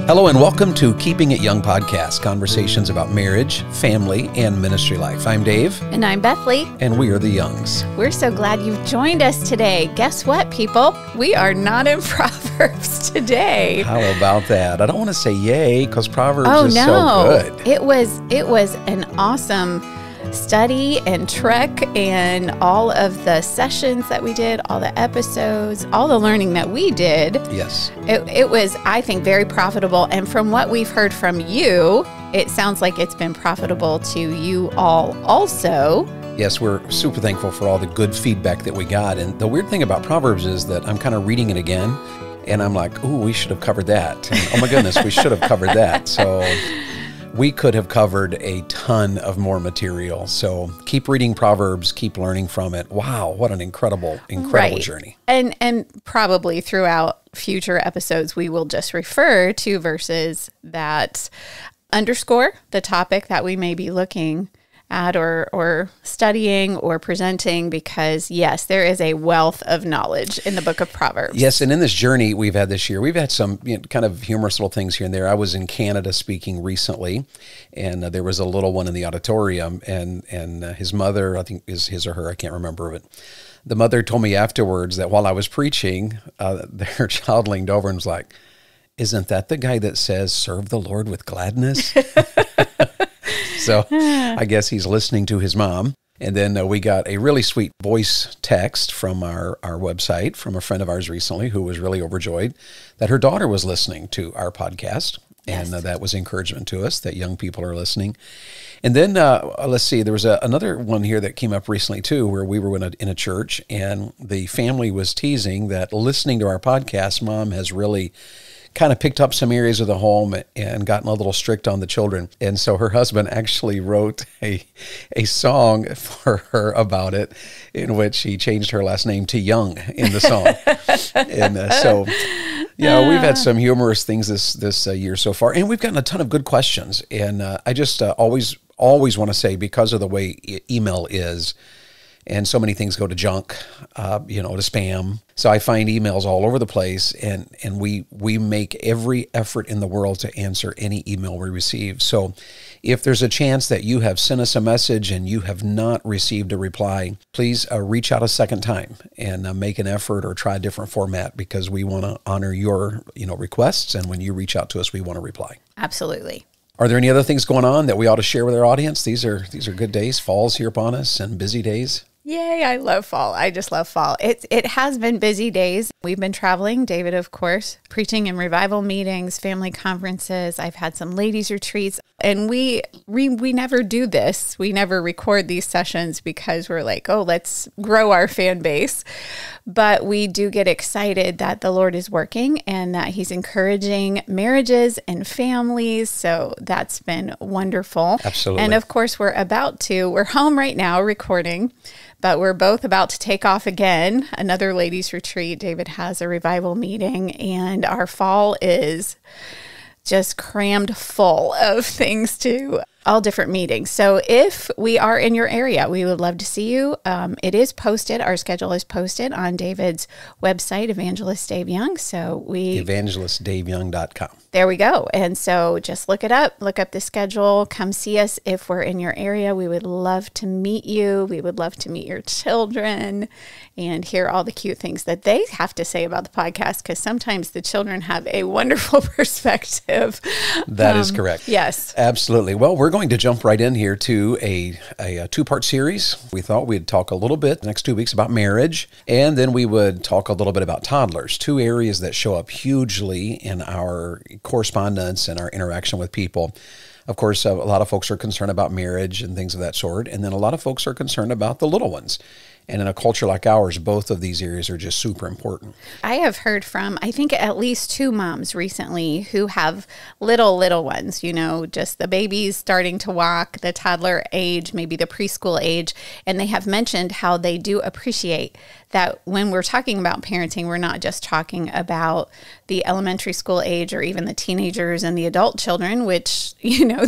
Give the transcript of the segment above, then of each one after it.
Hello and welcome to Keeping It Young podcast, conversations about marriage, family, and ministry life. I'm Dave. And I'm Bethany. And we are the Youngs. We're so glad you've joined us today. Guess what, people? We are not in Proverbs today. How about that? I don't want to say yay because Proverbs is so good. It was an awesome study and trek, and all of the sessions that we did, all the episodes, all the learning that we did. Yes. It was, I think, very profitable. And from what we've heard from you, it sounds like it's been profitable to you all also. Yes, we're super thankful for all the good feedback that we got. And the weird thing about Proverbs is that I'm kind of reading it again, and I'm like, ooh, we should have covered that. And, oh my goodness, we should have covered that. So we could have covered a ton of more material. So keep reading Proverbs, keep learning from it. Wow, what an incredible journey. And probably throughout future episodes, we will just refer to verses that underscore the topic that we may be looking at or studying or presenting, because yes, there is a wealth of knowledge in the book of Proverbs. Yes, and in this journey we've had this year, we've had some kind of humorous little things here and there. I was in Canada speaking recently, and there was a little one in the auditorium, and his mother, I think is his or her, I can't remember, but the mother told me afterwards that while I was preaching, their child leaned over and was like, "Isn't that the guy that says, 'Serve the Lord with gladness'?" So I guess he's listening to his mom. And then we got a really sweet voice text from our website from a friend of ours recently who was really overjoyed that her daughter was listening to our podcast. And Yes. That was encouragement to us that young people are listening. And then let's see, there was another one here that came up recently too, where we were in a church and the family was teasing that listening to our podcast, Mom has really kind of picked up some areas of the home and gotten a little strict on the children. And so her husband actually wrote a song for her about it, in which he changed her last name to Young in the song. And so, yeah, we've had some humorous things this year so far, and we've gotten a ton of good questions. And I just always want to say, because of the way email is, and so many things go to junk, to spam. So I find emails all over the place, and we make every effort in the world to answer any email we receive. So if there's a chance that you have sent us a message and you have not received a reply, please reach out a second time and make an effort or try a different format, because we want to honor your requests, and when you reach out to us, we want to reply. Absolutely. Are there any other things going on that we ought to share with our audience? These are good days. Fall's here upon us, and busy days. Yay, I love fall. I just love fall. It has been busy days. We've been traveling, David, of course, preaching in revival meetings, family conferences. I've had some ladies' retreats, and we never do this. We never record these sessions because we're like, oh, let's grow our fan base. But we do get excited that the Lord is working and that He's encouraging marriages and families. So that's been wonderful. Absolutely. And of course, we're home right now recording, but we're both about to take off again. Another ladies' retreat. David has a revival meeting, and our fall is just crammed full of things to all different meetings. So if we are in your area, we would love to see you. It is posted. Our schedule is posted on David's website, Evangelist Dave Young. So evangelistdaveyoung.com. There we go. And so just look up the schedule, come see us if we're in your area. We would love to meet you. We would love to meet your children and hear all the cute things that they have to say about the podcast, because sometimes the children have a wonderful perspective. That is correct. Yes. Absolutely. Well, we're going to jump right in here to a two-part series. We thought we'd talk a little bit the next 2 weeks about marriage, and then we would talk a little bit about toddlers, two areas that show up hugely in our correspondence and our interaction with people. Of course, a lot of folks are concerned about marriage and things of that sort, and then a lot of folks are concerned about the little ones. And in a culture like ours, both of these areas are just super important. I have heard from, I think, at least 2 moms recently who have little ones, just the babies starting to walk, the toddler age, maybe the preschool age. And they have mentioned how they do appreciate that when we're talking about parenting, we're not just talking about the elementary school age or even the teenagers and the adult children, which,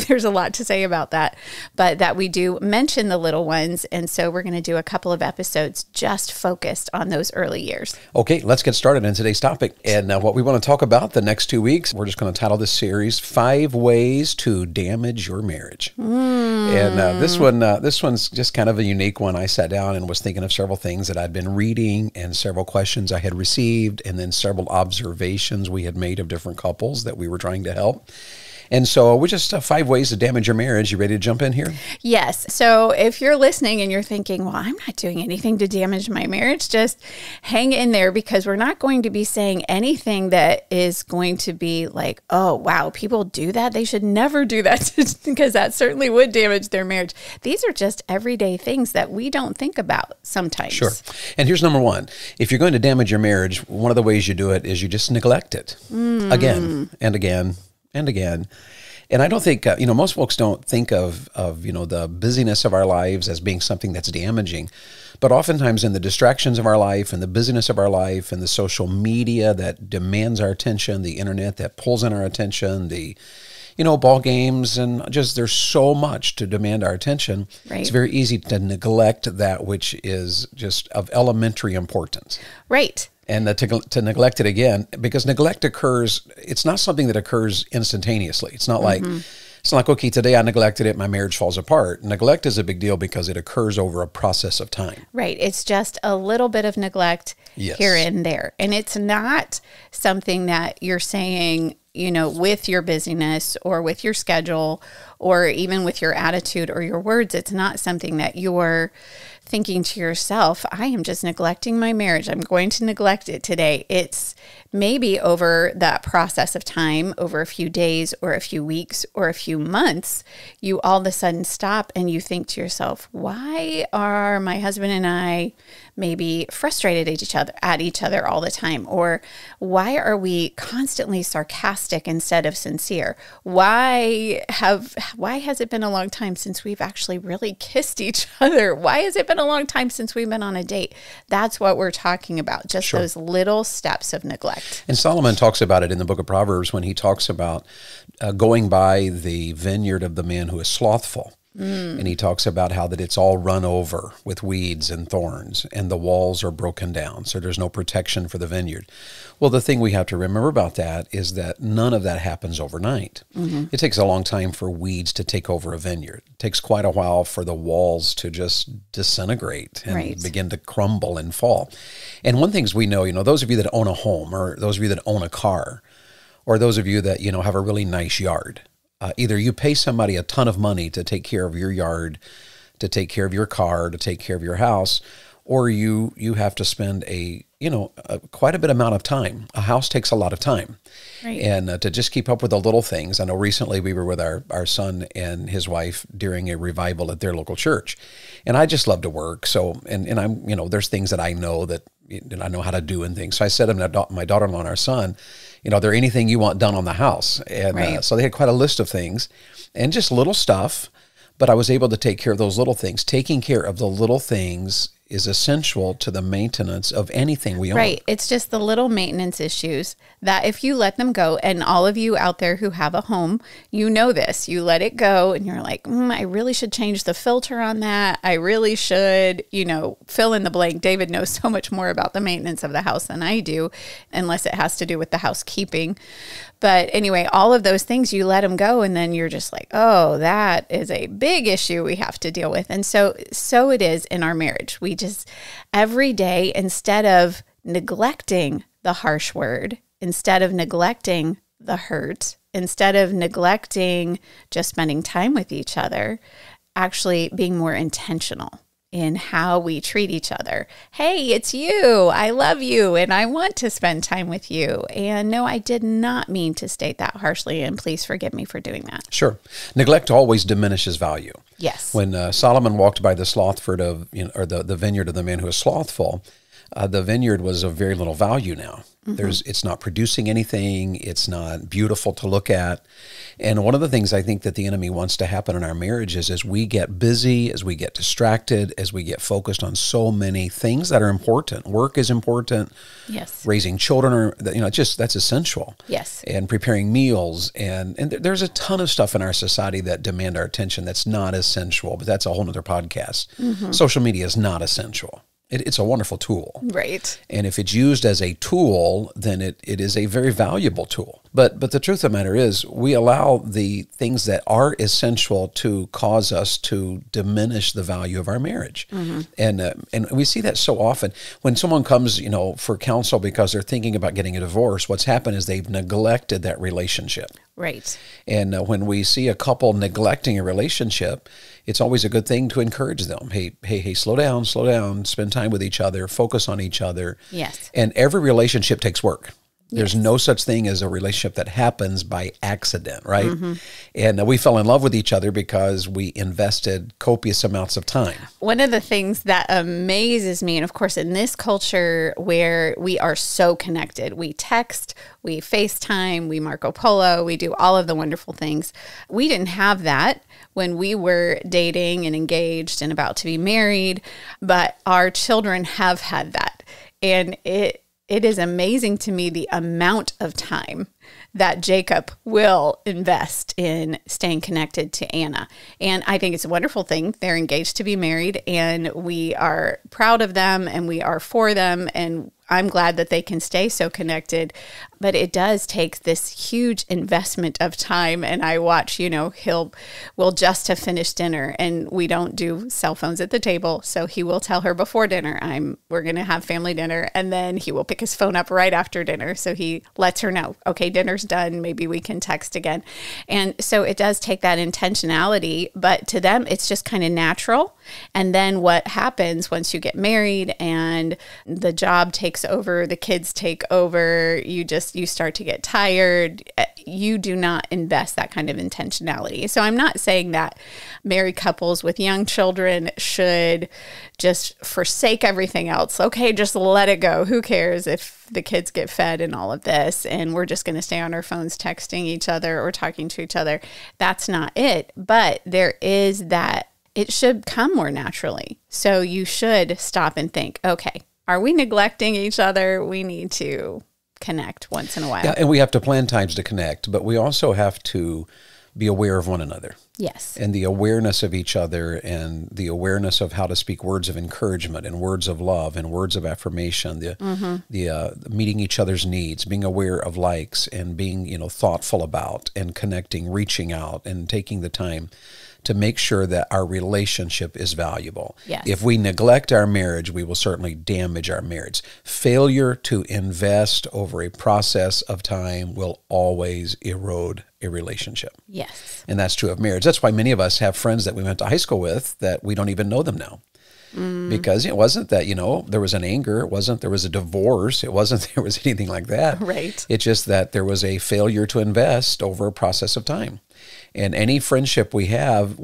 there's a lot to say about that, but that we do mention the little ones. And so we're going to do a couple of episodes just focused on those early years. Okay, let's get started in today's topic. And what we want to talk about the next 2 weeks, we're just going to title this series, 5 Ways to Damage Your Marriage. And this one's just kind of a unique one. I sat down and was thinking of several things that I'd been reading and several questions I had received and then several observations we had made of different couples that we were trying to help. And so we're just 5 ways to damage your marriage. You ready to jump in here? Yes. So if you're listening and you're thinking, well, I'm not doing anything to damage my marriage, just hang in there, because we're not going to be saying anything that is going to be like, oh, wow, people do that. They should never do that, because that certainly would damage their marriage. These are just everyday things that we don't think about sometimes. Sure. And here's number 1. If you're going to damage your marriage, one of the ways you do it is you just neglect it again and again and again. And I don't think, most folks don't think of the busyness of our lives as being something that's damaging. But oftentimes in the distractions of our life and the busyness of our life and the social media that demands our attention, the internet that pulls in our attention, the ball games, and just there's so much to demand our attention. Right. It's very easy to neglect that which is just of elementary importance. Right. And to neglect it again, because neglect occurs, it's not something that occurs instantaneously. It's not like, okay, today I neglected it, my marriage falls apart. Neglect is a big deal because it occurs over a process of time. Right. It's just a little bit of neglect here and there. And it's not something that you're saying, with your busyness or with your schedule or even with your attitude or your words. It's not something that you're thinking to yourself, I am just neglecting my marriage. I'm going to neglect it today. It's maybe over that process of time, over a few days or a few weeks or a few months, you all of a sudden stop and you think to yourself, why are my husband and I maybe frustrated at each other all the time? Or why are we constantly sarcastic instead of sincere? Why has it been a long time since we've actually really kissed each other? Why has it been a long time since we've been on a date? That's what we're talking about, just those little steps of neglect. And Solomon talks about it in the book of Proverbs when he talks about going by the vineyard of the man who is slothful. And he talks about how that it's all run over with weeds and thorns and the walls are broken down. So there's no protection for the vineyard. Well, the thing we have to remember about that is that none of that happens overnight. It takes a long time for weeds to take over a vineyard. It takes quite a while for the walls to just disintegrate and begin to crumble and fall. And one thing is we know, those of you that own a home or those of you that own a car or those of you that, have a really nice yard, either you pay somebody a ton of money to take care of your yard, to take care of your car, to take care of your house, or you have to spend quite a bit amount of time. A house takes a lot of time. Right. And to just keep up with the little things. I know recently we were with our son and his wife during a revival at their local church. And I just love to work. So, and I'm, there's things that I know that I know how to do and things. So I said to my daughter-in-law and our son, are there anything you want done on the house? And so they had quite a list of things and just little stuff, but I was able to take care of those little things. Taking care of the little things is essential to the maintenance of anything we own. Right. It's just the little maintenance issues that if you let them go, and all of you out there who have a home, you know this, you let it go and you're like, I really should change the filter on that. I really should, fill in the blank. David knows so much more about the maintenance of the house than I do, unless it has to do with the housekeeping. But anyway, all of those things, you let them go, and then you're just like, oh, that is a big issue we have to deal with. And so it is in our marriage. We just, every day, instead of neglecting the harsh word, instead of neglecting the hurt, instead of neglecting just spending time with each other, actually being more intentional in how we treat each other. Hey, it's you. I love you and I want to spend time with you. And no, I did not mean to state that harshly, and please forgive me for doing that. Sure. Neglect always diminishes value. Yes. When Solomon walked by the slothford of, or the vineyard of the man who is slothful, the vineyard was of very little value now. It's not producing anything. It's not beautiful to look at. And one of the things I think that the enemy wants to happen in our marriages is we get busy, as we get distracted, as we get focused on so many things that are important. Work is important. Yes. Raising children are, that's essential. Yes. And preparing meals. And there's a ton of stuff in our society that demand our attention that's not essential, but that's a whole nother podcast. Social media is not essential. It's a wonderful tool. Right. And if it's used as a tool, then it is a very valuable tool. But the truth of the matter is, we allow the things that are essential to cause us to diminish the value of our marriage. And we see that so often. When someone comes, for counsel because they're thinking about getting a divorce, what's happened is they've neglected that relationship. Right. And when we see a couple neglecting a relationship, it's always a good thing to encourage them. Hey, slow down, spend time with each other, focus on each other. Yes. And every relationship takes work. There's no such thing as a relationship that happens by accident, right? And we fell in love with each other because we invested copious amounts of time. One of the things that amazes me, and of course in this culture where we are so connected, we text, we FaceTime, we Marco Polo, we do all of the wonderful things. We didn't have that when we were dating and engaged and about to be married, but our children have had that. And it is amazing to me the amount of time that Jacob will invest in staying connected to Anna. And I think it's a wonderful thing. They're engaged to be married, and we are proud of them, and we are for them, and I'm glad that they can stay so connected. But it does take this huge investment of time. And I watch, we'll just have finished dinner, and we don't do cell phones at the table. So he will tell her before dinner, we're going to have family dinner. And then he will pick his phone up right after dinner. So he lets her know, okay, dinner's done. Maybe we can text again. And so it does take that intentionality, but to them, it's just kind of natural. And then what happens once you get married and the job takes over, the kids take over, you start to get tired. You do not invest that kind of intentionality. So I'm not saying that married couples with young children should just forsake everything else. Okay, just let it go. Who cares if the kids get fed and all of this, and we're just going to stay on our phones texting each other or talking to each other. That's not it. But there is that it should come more naturally. So you should stop and think, okay, are we neglecting each other? We need to connect once in a while. Yeah, and we have to plan times to connect, but we also have to be aware of one another. Yes. And the awareness of each other, and the awareness of how to speak words of encouragement and words of love and words of affirmation, the meeting each other's needs, being aware of likes, and being, thoughtful about and connecting, reaching out and taking the time to make sure that our relationship is valuable. Yes. If we neglect our marriage, we will certainly damage our marriage. Failure to invest over a process of time will always erode a relationship. Yes. And that's true of marriage. That's why many of us have friends that we went to high school with that we don't even know them now. Because it wasn't that, there was an anger. It wasn't there was a divorce. It wasn't there was anything like that. Right. It's just that there was a failure to invest over a process of time. And any friendship we have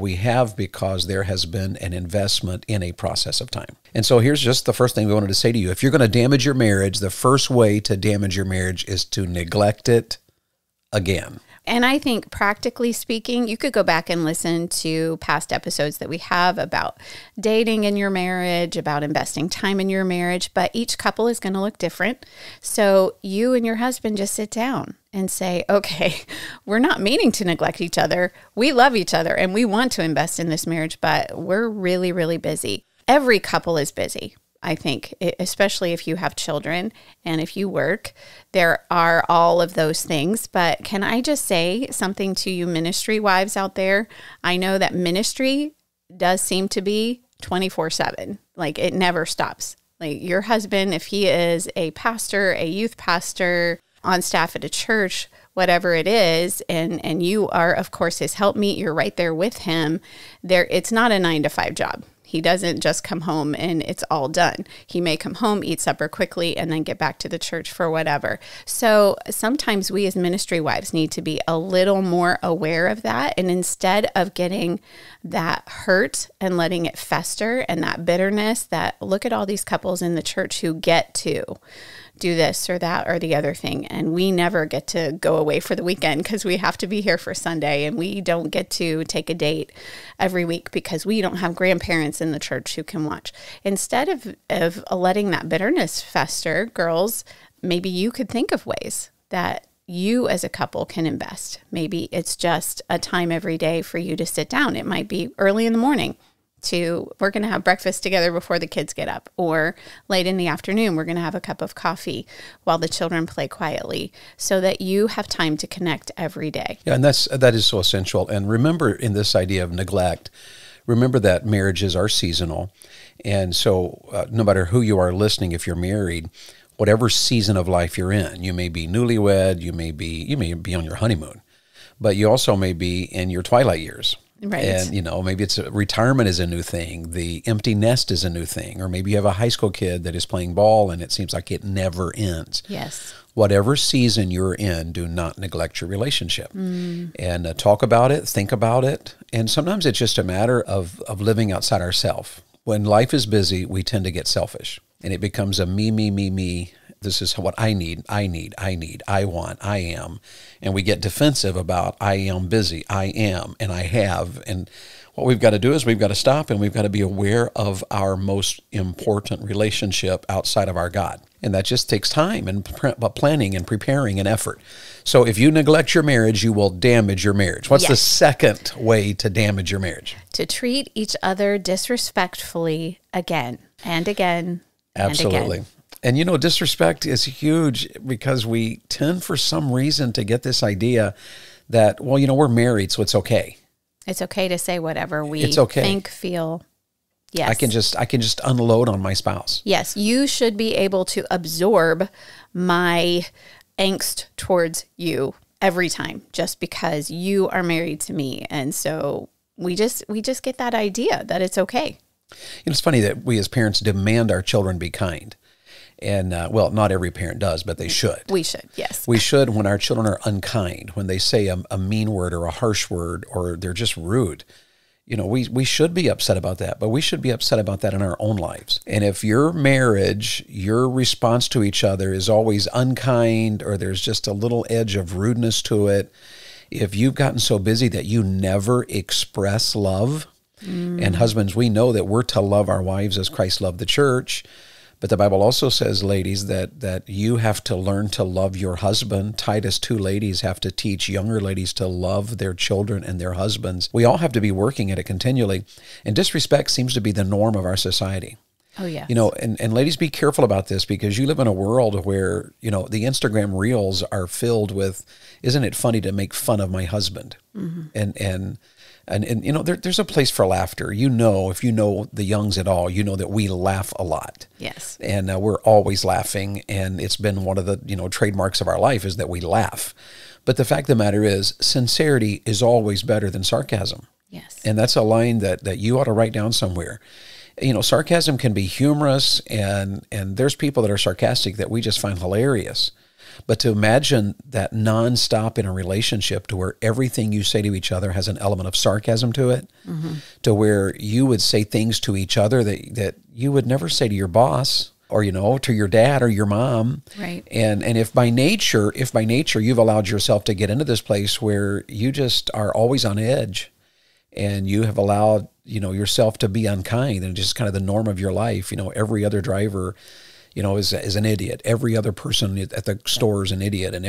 because there has been an investment in a process of time. And so here's just the first thing we wanted to say to you. If you're going to damage your marriage, the first way to damage your marriage is to neglect it again. And I think practically speaking, you could go back and listen to past episodes that we have about dating in your marriage, about investing time in your marriage, but each couple is going to look different. So you and your husband just sit down and say, okay, we're not meaning to neglect each other. We love each other and we want to invest in this marriage, but we're really, really busy. Every couple is busy. I think, especially if you have children and if you work, there are all of those things. But can I just say something to you ministry wives out there? I know that ministry does seem to be 24/7. Like it never stops. Like your husband, if he is a pastor, a youth pastor, on staff at a church, whatever it is, and you are, of course, his helpmeet, you're right there with him. It's not a 9-to-5 job. He doesn't just come home and it's all done. He may come home, eat supper quickly, and then get back to the church for whatever. So sometimes we as ministry wives need to be a little more aware of that. And instead of getting that hurt and letting it fester and that bitterness, that look at all these couples in the church who get to do this or that or the other thing. And we never get to go away for the weekend because we have to be here for Sunday, and we don't get to take a date every week because we don't have grandparents in the church who can watch. Instead of letting that bitterness fester, girls, maybe you could think of ways that you as a couple can invest. Maybe it's just a time every day for you to sit down. It might be early in the morning. We're going to have breakfast together before the kids get up, or late in the afternoon, we're going to have a cup of coffee while the children play quietly, so that you have time to connect every day. Yeah, and that is so essential. And remember, in this idea of neglect, remember that marriages are seasonal. And so no matter who you are listening, if you're married, whatever season of life you're in, you may be newlywed, you may be on your honeymoon, but you also may be in your twilight years. Right. And, maybe it's retirement is a new thing. The empty nest is a new thing. Or maybe you have a high school kid that is playing ball and it seems like it never ends. Yes. Whatever season you're in, do not neglect your relationship. And talk about it, think about it. And sometimes it's just a matter of living outside ourselves. When life is busy, we tend to get selfish. And it becomes a me, me, me, me. This is what I need, I want, I am. And we get defensive about I am busy, I am, and I have. And what we've got to do is we've got to stop and we've got to be aware of our most important relationship outside of our God. And that just takes time and planning and preparing and effort. So if you neglect your marriage, you will damage your marriage. What's the second way to damage your marriage? To treat each other disrespectfully again and again. Absolutely. And again. And, disrespect is huge because we tend for some reason to get this idea that, we're married, so it's okay. It's okay to say whatever we think, feel. Yes. I can just unload on my spouse. Yes. You should be able to absorb my angst towards you every time just because you are married to me. And so we just get that idea that it's okay. It's funny that we as parents demand our children be kind. And, not every parent does, but they should. We should, yes. We should when our children are unkind, when they say a mean word or a harsh word, or they're just rude. We should be upset about that, but we should be upset about that in our own lives. And if your marriage, your response to each other is always unkind, or there's just a little edge of rudeness to it, if you've gotten so busy that you never express love, and husbands, we know that we're to love our wives as Christ loved the church. But the Bible also says, ladies, that you have to learn to love your husband. Titus 2 ladies have to teach younger ladies to love their children and their husbands. We all have to be working at it continually. And disrespect seems to be the norm of our society. Oh, yeah. And ladies, be careful about this because you live in a world where, the Instagram reels are filled with, isn't it funny to make fun of my husband? Mm-hmm. And there's a place for laughter. If you know the Youngs at all, you know that we laugh a lot. Yes. And we're always laughing. And it's been one of the, trademarks of our life is that we laugh. But the fact of the matter is, sincerity is always better than sarcasm. Yes. And that's a line that you ought to write down somewhere. Sarcasm can be humorous, and there's people that are sarcastic that we just find hilarious. But to imagine that nonstop in a relationship to where everything you say to each other has an element of sarcasm to it, to where you would say things to each other that you would never say to your boss or, to your dad or your mom. Right. And if by nature you've allowed yourself to get into this place where you just are always on edge and you have allowed, yourself to be unkind and just kind of the norm of your life, every other driver is an idiot. Every other person at the store is an idiot. And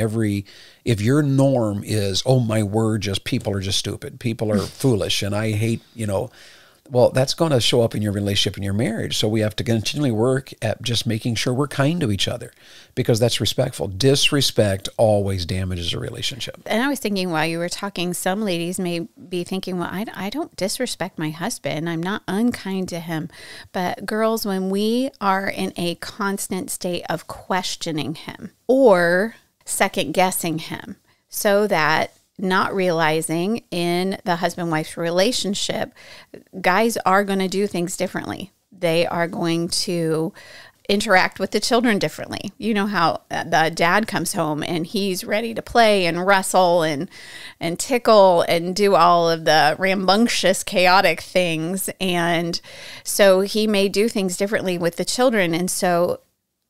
if your norm is, oh my word, people are just stupid. People are foolish. And I hate, well, that's going to show up in your relationship and your marriage. So we have to continually work at just making sure we're kind to each other because that's respectful. Disrespect always damages a relationship. And I was thinking while you were talking, some ladies may be thinking, well, I don't disrespect my husband. I'm not unkind to him. But girls, when we are in a constant state of questioning him or second guessing him so that not realizing in the husband-wife relationship, guys are going to do things differently. They are going to interact with the children differently. You know how the dad comes home and he's ready to play and wrestle and tickle and do all of the rambunctious, chaotic things. And so he may do things differently with the children. And so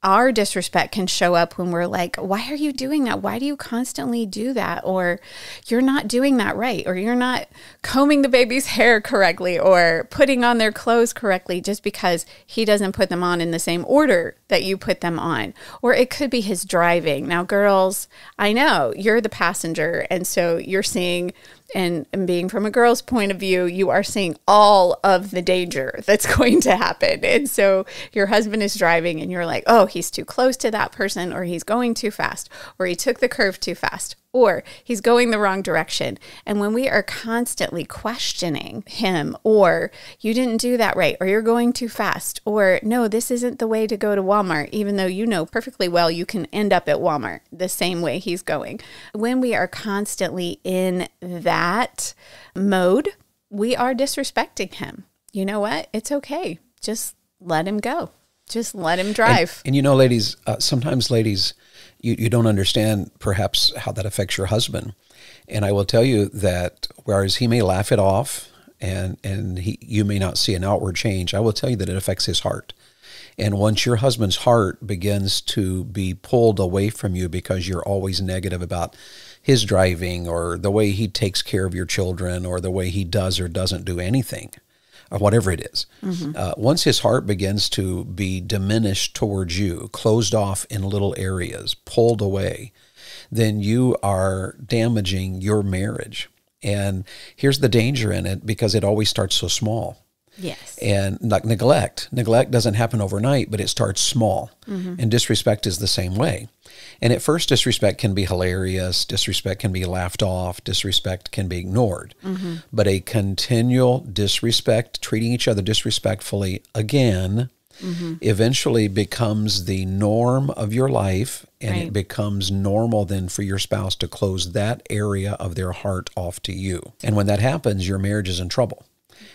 our disrespect can show up when we're like, why are you doing that? Why do you constantly do that? Or you're not doing that right. Or you're not combing the baby's hair correctly or putting on their clothes correctly just because he doesn't put them on in the same order that you put them on. Or it could be his driving. Now, girls, I know you're the passenger. And so you're seeing, and being from a girl's point of view, you are seeing all of the danger that's going to happen. And so your husband is driving and you're like, oh, he's too close to that person, or he's going too fast, or he took the curve too fast, or he's going the wrong direction. And when we are constantly questioning him, or you didn't do that right, or you're going too fast, or no, this isn't the way to go to Walmart, even though you know perfectly well you can end up at Walmart the same way he's going. When we are constantly in that mode, we are disrespecting him. You know what? It's okay. Just let him go. Just let him drive. And you know, ladies, sometimes ladies, you don't understand perhaps how that affects your husband. And I will tell you that whereas he may laugh it off and you may not see an outward change, I will tell you that it affects his heart. And once your husband's heart begins to be pulled away from you because you're always negative about his driving or the way he takes care of your children or the way he does or doesn't do anything, or whatever it is. Once his heart begins to be diminished towards you, closed off in little areas, pulled away, then you are damaging your marriage. And here's the danger in it, because it always starts so small. Yes. And like neglect doesn't happen overnight, but it starts small. And disrespect is the same way. And at first, disrespect can be hilarious. Disrespect can be laughed off. Disrespect can be ignored. But a continual disrespect, treating each other disrespectfully again, eventually becomes the norm of your life. And it becomes normal then for your spouse to close that area of their heart off to you. And when that happens, your marriage is in trouble.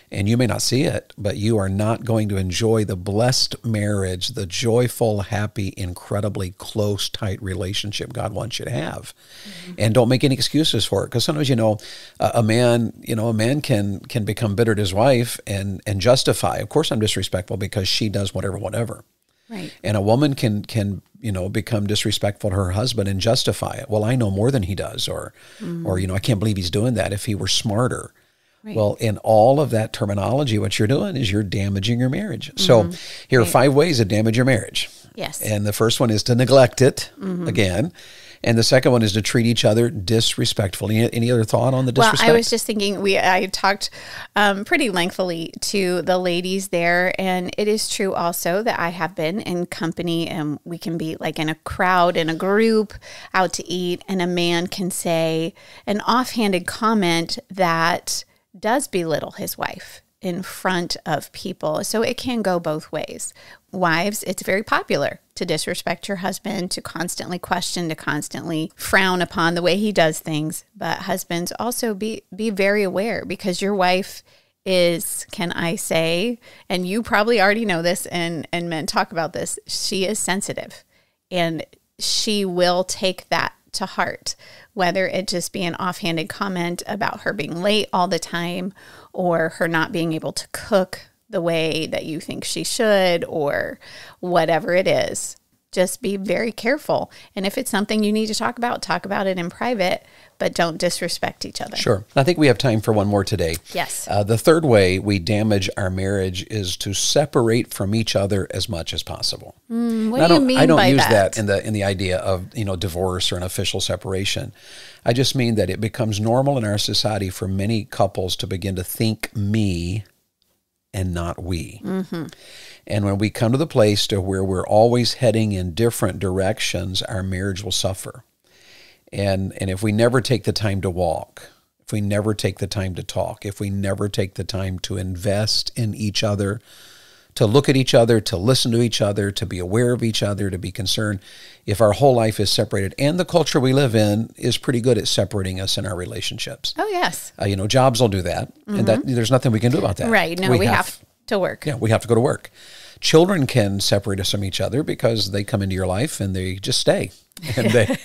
And you may not see it, but you are not going to enjoy the blessed marriage, the joyful, happy, incredibly close, tight relationship God wants you to have. And don't make any excuses for it. Because sometimes, a man can become bitter at his wife and justify, of course I'm disrespectful because she does whatever. Right. And a woman can become disrespectful to her husband and justify it. Well, I know more than he does, or I can't believe he's doing that. If he were smarter. Right. Well, in all of that terminology, what you're doing is you're damaging your marriage. So here are 5 ways to damage your marriage. Yes. And the first one is to neglect it again. And the second one is to treat each other disrespectfully. Any other thought on the disrespect? Well, I was just thinking, I talked pretty lengthily to the ladies there, and it is true also that I have been in company, and we can be like in a crowd, in a group, out to eat, and a man can say an offhanded comment that does belittle his wife in front of people. So it can go both ways. Wives, it's very popular to disrespect your husband, to constantly question, to constantly frown upon the way he does things. But husbands, also be very aware, because your wife is, can I say, and you probably already know this, and men talk about this, she is sensitive, and she will take that to heart, whether it just be an offhanded comment about her being late all the time, or her not being able to cook the way that you think she should, or whatever it is. Just be very careful. And if it's something you need to talk about it in private, but don't disrespect each other. Sure. I think we have time for one more today. Yes. The third way we damage our marriage is to separate from each other as much as possible. What do you mean by that? I don't use that in the idea of divorce or an official separation. I just mean that it becomes normal in our society for many couples to begin to think me and not we. And when we come to the place to where we're always heading in different directions, our marriage will suffer. And if we never take the time to walk, if we never take the time to talk, if we never take the time to invest in each other, to look at each other, to listen to each other, to be aware of each other, to be concerned. If our whole life is separated, and the culture we live in is pretty good at separating us in our relationships. Oh, yes. Jobs will do that, and that there's nothing we can do about that. Right. No, we have to work. Yeah, we have to go to work. Children can separate us from each other because they come into your life and they just stay, and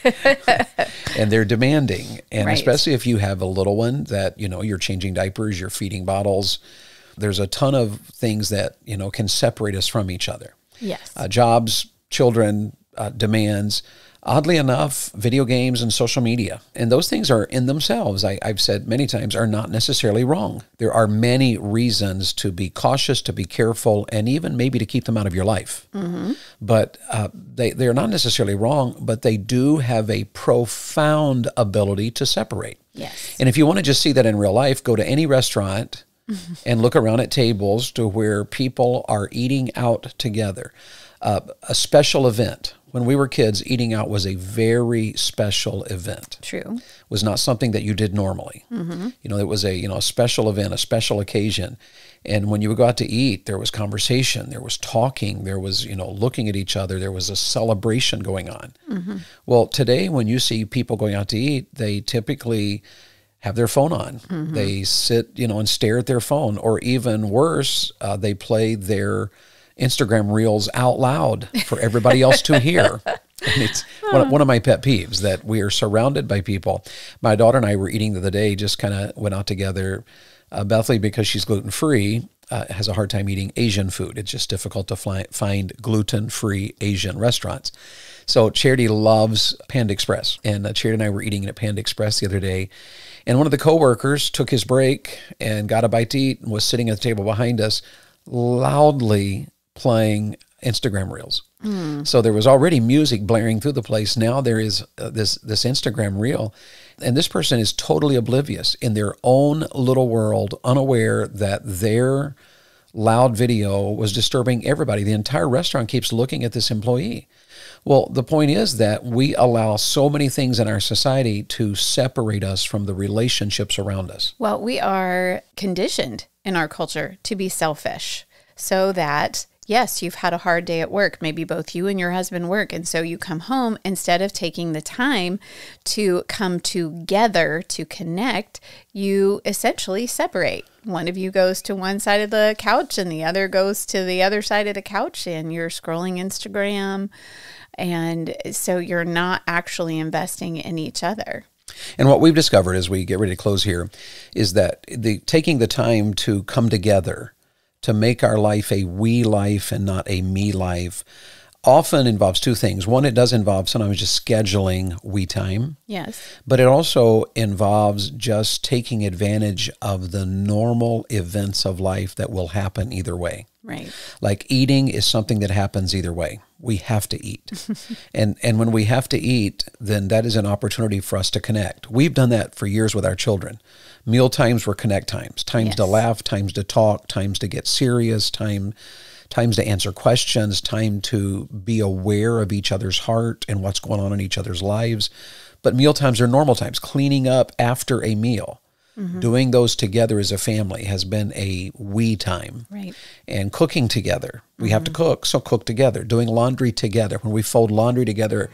and they're demanding. And especially if you have a little one that, you're changing diapers, you're feeding bottles, there's a ton of things that, can separate us from each other. Yes. Jobs, children, demands, oddly enough, video games and social media. And those things are in themselves, I've said many times, are not necessarily wrong. There are many reasons to be cautious, to be careful, and even maybe to keep them out of your life. But they're not necessarily wrong, but they do have a profound ability to separate. Yes. And if you want to just see that in real life, go to any restaurant and look around at tables to where people are eating out together. A special event. When we were kids, eating out was a very special event. True. It was not something that you did normally. It was a special event, a special occasion. And when you would go out to eat, there was conversation, there was talking, there was, looking at each other, there was a celebration going on. Well, today when you see people going out to eat, they typically have their phone on. They sit, and stare at their phone, or even worse, they play their Instagram reels out loud for everybody else to hear. And it's one of my pet peeves that we are surrounded by people. My daughter and I were eating the other day, just kind of went out together. Bethany, because she's gluten-free, has a hard time eating Asian food. It's just difficult to find gluten-free Asian restaurants. So Charity loves Panda Express. And Charity and I were eating at Panda Express the other day. And one of the coworkers took his break and got a bite to eat and was sitting at the table behind us, loudly playing Instagram reels. So there was already music blaring through the place. Now there is this Instagram reel, and this person is totally oblivious in their own little world, unaware that their loud video was disturbing everybody. The entire restaurant keeps looking at this employee. Well, the point is that we allow so many things in our society to separate us from the relationships around us. Well, we are conditioned in our culture to be selfish, so that yes, you've had a hard day at work. Maybe both you and your husband work. And so you come home, instead of taking the time to come together to connect, you essentially separate. One of you goes to one side of the couch and the other goes to the other side of the couch, and you're scrolling Instagram. And so you're not actually investing in each other. And what we've discovered as we get ready to close here is that taking the time to come together to make our life a we life and not a me life often involves two things. One, it does involve sometimes just scheduling we time. Yes. But it also involves just taking advantage of the normal events of life that will happen either way. Right. Like eating is something that happens either way. We have to eat. and when we have to eat, then that is an opportunity for us to connect. We've done that for years with our children. Meal times were connect times to laugh, times to talk, times to get serious, times to answer questions, time to be aware of each other's heart and what's going on in each other's lives. But meal times are normal times. Cleaning up after a meal, doing those together as a family has been a we time. Right. And cooking together. We have to cook, so cook together. Doing laundry together. When we fold laundry together,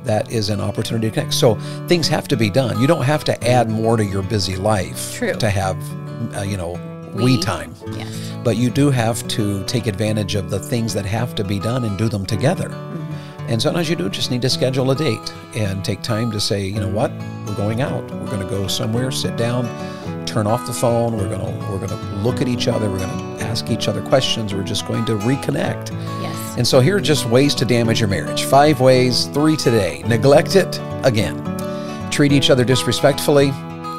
that is an opportunity to connect. So things have to be done. You don't have to add more to your busy life to have, we time. Yes. But you do have to take advantage of the things that have to be done and do them together. And sometimes you do just need to schedule a date and take time to say, you know what, we're going out. We're going to go somewhere, sit down, turn off the phone. We're going to look at each other. We're going to ask each other questions. We're just going to reconnect. Yes. And so here are just ways to damage your marriage. 5 ways, 3 today. Neglect it, again. Treat each other disrespectfully,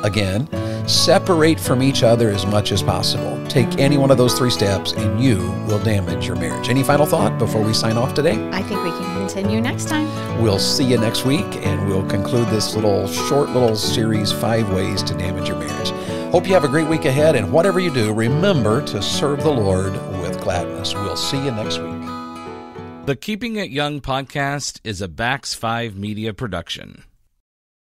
again. Separate from each other as much as possible. Take any one of those 3 steps and you will damage your marriage. Any final thought before we sign off today? I think we can continue next time. We'll see you next week, and we'll conclude this short little series, 5 ways to damage your marriage. Hope you have a great week ahead, and whatever you do, remember to serve the Lord with gladness. We'll see you next week. The Keeping It Young podcast is a Bax 5 Media production.